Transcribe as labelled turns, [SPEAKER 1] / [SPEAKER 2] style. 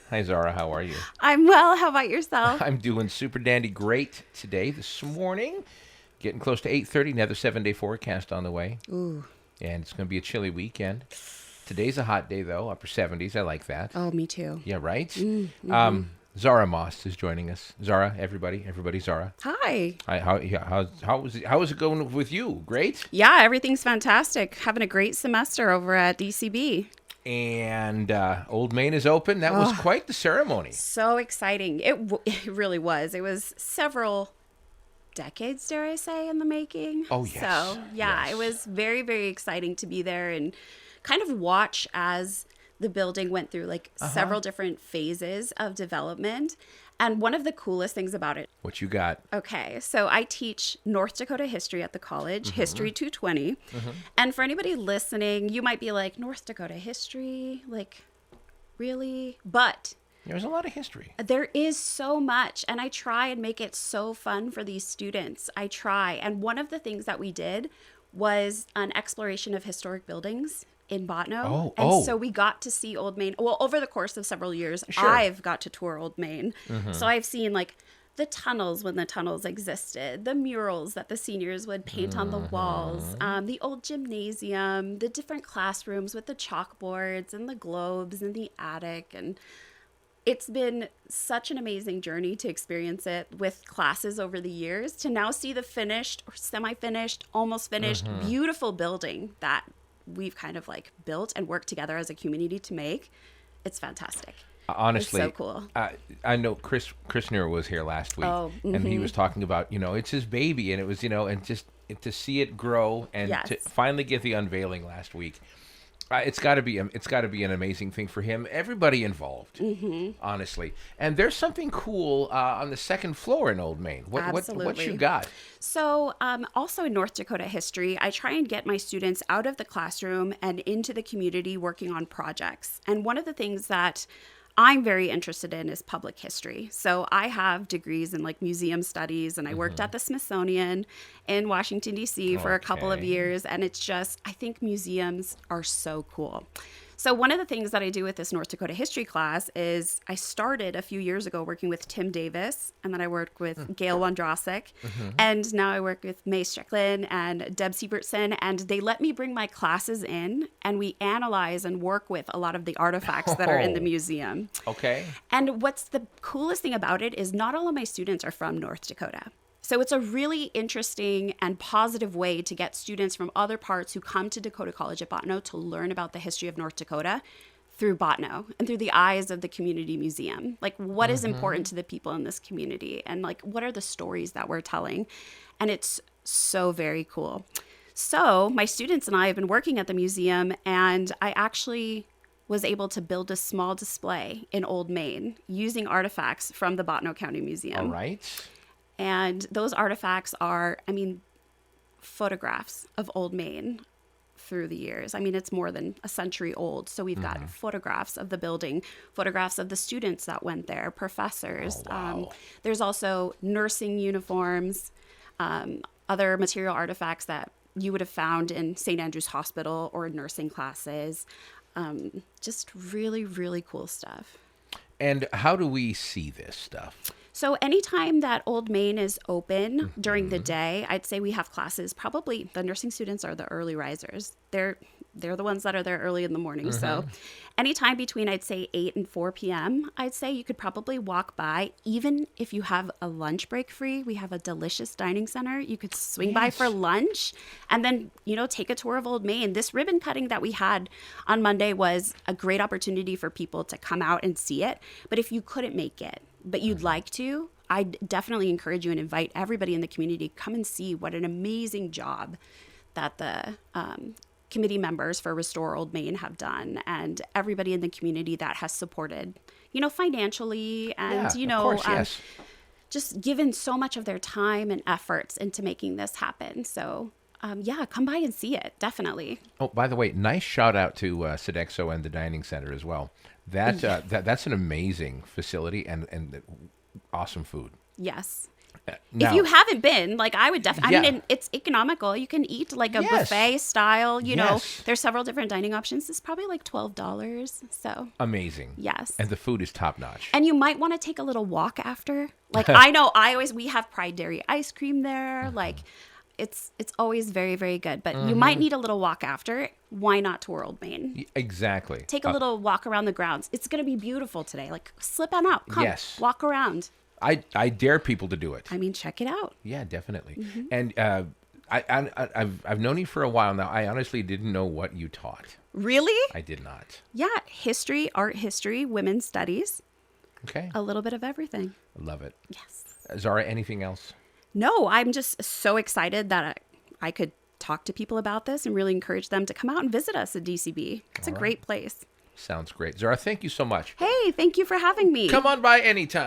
[SPEAKER 1] Hi, Zahra. How are you?
[SPEAKER 2] I'm well. How about yourself?
[SPEAKER 1] I'm doing super dandy great today, this morning. Getting close to 8:30. Another 7-day forecast on the way.
[SPEAKER 2] Ooh.
[SPEAKER 1] And it's going to be a chilly weekend. Today's a hot day, though. Upper 70s. I like that.
[SPEAKER 2] Oh, me too.
[SPEAKER 1] Yeah, right?
[SPEAKER 2] Mm-hmm.
[SPEAKER 1] Zahra Moss is joining us. Zahra, everybody. Everybody, Zahra.
[SPEAKER 2] Hi.
[SPEAKER 1] Hi, how is it going with you? Great?
[SPEAKER 2] Yeah, everything's fantastic. Having a great semester over at DCB.
[SPEAKER 1] And Old Main is open. That was quite the ceremony.
[SPEAKER 2] So exciting. It really was. It was several decades, dare I say, in the making.
[SPEAKER 1] Oh, yes.
[SPEAKER 2] So, yeah,
[SPEAKER 1] Yes.
[SPEAKER 2] it was very, very exciting to be there and kind of watch as the building went through like several different phases of development. And one of the coolest things about it.
[SPEAKER 1] What you got?
[SPEAKER 2] Okay, so I teach North Dakota history at the college, History 220. And for anybody listening, you might be like, North Dakota history? Like, really? But
[SPEAKER 1] There's a lot of history.
[SPEAKER 2] there is so much, and I try and make it so fun for these students. I try. And one of the things that we did was an exploration of historic buildings in Botno. So we got to see Old Main. Well, over the course of several years,
[SPEAKER 1] Sure.
[SPEAKER 2] I've got to tour Old Main. So I've seen like the tunnels when the tunnels existed, the murals that the seniors would paint on the walls, the old gymnasium, the different classrooms with the chalkboards and the globes in the attic. And it's been such an amazing journey to experience it with classes over the years to now see the finished or semi-finished, almost finished, beautiful building that we've kind of like built and worked together as a community to make. It's fantastic.
[SPEAKER 1] Honestly,
[SPEAKER 2] It's so cool.
[SPEAKER 1] I know Chris Neer was here last week, and he was talking about, it's his baby, and it was, and just to see it grow and
[SPEAKER 2] Yes.
[SPEAKER 1] to finally get the unveiling last week. It's got to be an amazing thing for him. Everybody involved, honestly. And there's something cool on the second floor in Old Main. What you
[SPEAKER 2] Absolutely.
[SPEAKER 1] got?
[SPEAKER 2] So also in North Dakota history, I try and get my students out of the classroom and into the community working on projects. And one of the things that I'm very interested in is public history. So I have degrees in like museum studies, and I worked at the Smithsonian in Washington, D.C. for a couple of
[SPEAKER 1] Okay.
[SPEAKER 2] years. And it's just, I think museums are so cool. So one of the things that I do with this North Dakota history class is I started a few years ago working with Tim Davis, and then I worked with Gail Wondrosik, and now I work with May Strickland and Deb Siebertson, and they let me bring my classes in, and we analyze and work with a lot of the artifacts that are in the
[SPEAKER 1] Oh.
[SPEAKER 2] museum.
[SPEAKER 1] Okay.
[SPEAKER 2] And what's the coolest thing about it is not all of my students are from North Dakota. So it's a really interesting and positive way to get students from other parts who come to Dakota College at Botno to learn about the history of North Dakota through Botno and through the eyes of the community museum. Like, what is important to the people in this community, and like, what are the stories that we're telling? And it's so very cool. So my students and I have been working at the museum, and I actually was able to build a small display in Old Main using artifacts from the Botno County Museum.
[SPEAKER 1] All right.
[SPEAKER 2] And those artifacts are, photographs of Old Main through the years. It's more than a century old. So we've got photographs of the building, photographs of the students that went there, professors.
[SPEAKER 1] Oh, wow.
[SPEAKER 2] There's also nursing uniforms, other material artifacts that you would have found in St. Andrew's Hospital or nursing classes. Just really, really cool stuff.
[SPEAKER 1] And how do we see this stuff?
[SPEAKER 2] So anytime that Old Main is open during the day, I'd say we have classes. Probably the nursing students are the early risers. They're the ones that are there early in the morning. So anytime between, I'd say 8 and 4 p.m., I'd say you could probably walk by. Even if you have a lunch break free, we have a delicious dining center. You could swing by for lunch and then, take a tour of Old Main. This ribbon cutting that we had on Monday was a great opportunity for people to come out and see it. But if you couldn't make it, but you'd like to, I definitely encourage you and invite everybody in the community to come and see what an amazing job that the committee members for Restore Old Main have done, and everybody in the community that has supported, financially and,
[SPEAKER 1] of course, yes.
[SPEAKER 2] just given so much of their time and efforts into making this happen. So, come by and see it, definitely.
[SPEAKER 1] Oh, by the way, nice shout out to Sodexo and the dining center as well. That's an amazing facility and awesome food.
[SPEAKER 2] Yes.
[SPEAKER 1] Now,
[SPEAKER 2] If you haven't been, like, I would definitely, I
[SPEAKER 1] Yeah.
[SPEAKER 2] mean, it's economical. You can eat like a
[SPEAKER 1] Yes.
[SPEAKER 2] buffet style, you know,
[SPEAKER 1] Yes.
[SPEAKER 2] there's several different dining options. It's probably like $12. So,
[SPEAKER 1] amazing.
[SPEAKER 2] yes.
[SPEAKER 1] And the food is top notch.
[SPEAKER 2] And you might want to take a little walk after. Like, we have Pride Dairy ice cream there. Like, it's always very, very good. But you might need a little walk after. Why not to Old Main?
[SPEAKER 1] Exactly.
[SPEAKER 2] Take a little walk around the grounds. It's going to be beautiful today. Like, slip on out. Come,
[SPEAKER 1] Yes.
[SPEAKER 2] walk around.
[SPEAKER 1] I dare people to do it.
[SPEAKER 2] I mean, check it out.
[SPEAKER 1] Yeah, definitely. And I've known you for a while now. I honestly didn't know what you taught.
[SPEAKER 2] Really?
[SPEAKER 1] I did not.
[SPEAKER 2] Yeah, history, art history, women's studies,
[SPEAKER 1] Okay.
[SPEAKER 2] a little bit of everything.
[SPEAKER 1] Love it.
[SPEAKER 2] Yes.
[SPEAKER 1] Zahra, anything else?
[SPEAKER 2] No, I'm just so excited that I could talk to people about this and really encourage them to come out and visit us at DCB. It's a great place.
[SPEAKER 1] Sounds great. Zahra, thank you so much.
[SPEAKER 2] Hey, thank you for having me.
[SPEAKER 1] Come on by anytime.